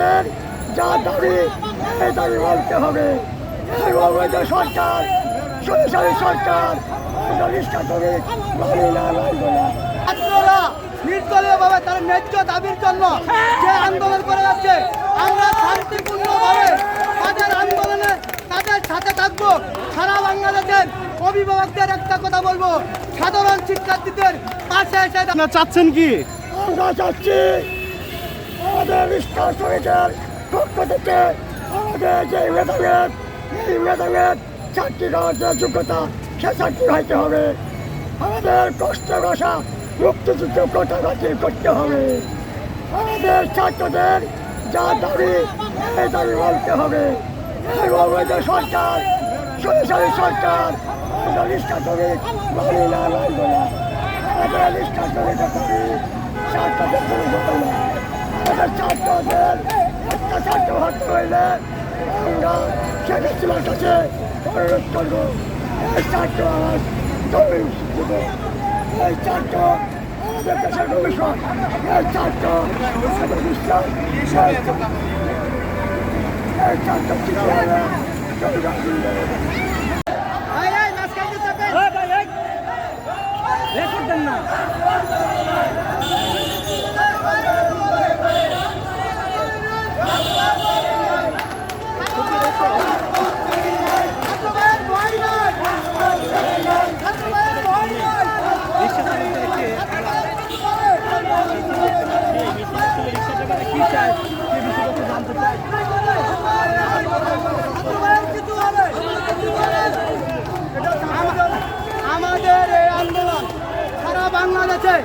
ছাত্রদের যা দাবি এই দাবি বলতে হবে। এই অবৈধ সরকার, সরকারি সরকার ছাত্ররা নির্দলীয়ভাবে তার ন্যায্য দাবির জন্য যে আন্দোলন করে যাচ্ছে, আমরা শান্তিপূর্ণভাবে তাদের আন্দোলনে তাদের সাথে থাকবো। সারা বাংলাদেশের অভিভাবকদের একটা কথা বলবো, সাধারণ শিক্ষার্থীদের পাশে এসে চাচ্ছেন কি? আমরা চাচ্ছি আমাদের ইস্টার শ্রমিকের পক্ষ থেকে আমাদের যে মেধাবেদ, এই মেধাবেদ চাকরি করার যে যোগ্যতা, সে চাকরি হইতে হবে। আমাদের কষ্ট বসা মুক্তিযুদ্ধ কোটা বাতিল করতে হবে। আমাদের ছাত্রদের যা দাবি এই দাবি বলতে হবে। এই অবৈধ সরকার, সরকারি সরকার ইস্টার শ্রমিক মানি না, মানব না। আমাদের ইস্টার শ্রমিকের দাবি ছাত্রদের কোনো কথা না। আমাদের ছাত্রদের একটা ছাত্র হাতে হইলে আমরা শেখ হাসিনার কাছে অনুরোধ করবো, এই ছাত্র আওয়াজ জমি দেব। এই ছাত্র আমাদের দেশের ভবিষ্যৎ, এই ছাত্র আমাদের বিশ্বাস, এই ছাত্র কিছু হবে আমাদের এই আন্দোলন সারা বাংলাদেশে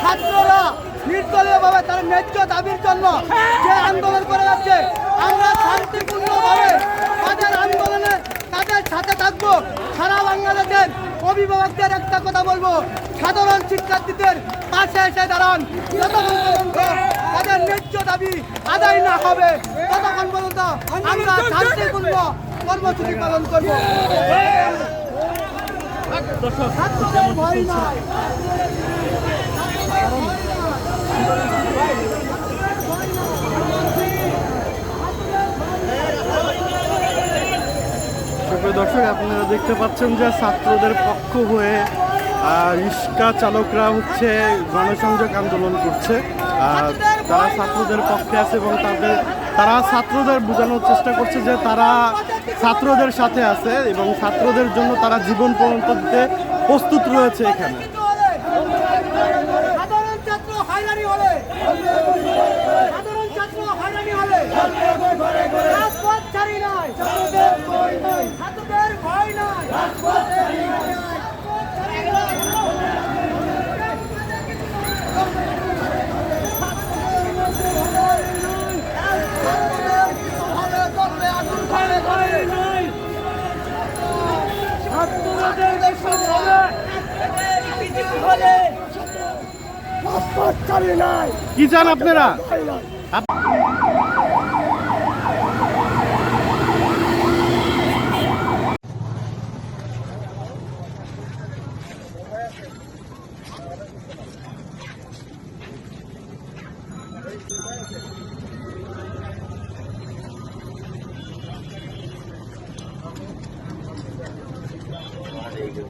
ছাত্ররা নির্দলীয়ভাবে তার ন্যায্য দাবির জন্য যে আন্দোলন করে যাচ্ছে, আমরা শান্তিপূর্ণভাবে তাদের আন্দোলনে তাদের সাথে থাকবো। সারা বাংলাদেশের অভিভাবকদের একটা কথা বলবো, সাধারণ শিক্ষার্থীদের পাশে এসে দাঁড়ান। যতক্ষণ পর্যন্ত তাদের ন্যায্য দাবি আদায় না হবে, ততক্ষণ পর্যন্ত আমরা শান্তিপূর্ণ কর্মসূচি পালন করবো। ছাত্রদের ভয় নাই। দর্শক, আপনারা দেখতে পাচ্ছেন যে ছাত্রদের পক্ষ হয়ে রিক্সা চালকরা গণসংযোগ আন্দোলন করছে। তারা ছাত্রদের পক্ষে আছে এবং তারা ছাত্রদের বোঝানোর চেষ্টা করছে যে তারা ছাত্রদের সাথে আছে এবং ছাত্রদের জন্য তারা জীবন পর্যন্ত দিতে প্রস্তুত রয়েছে এখানে। সাধারণ ছাত্র হয়রানি হলে, সাধারণ ছাত্র হয়রানি হলে রাজপথ ছাড়ি নাই, ছাত্রদের ভয় নাই, ছাত্রদের ভয় নাই। কি চান আপনারা?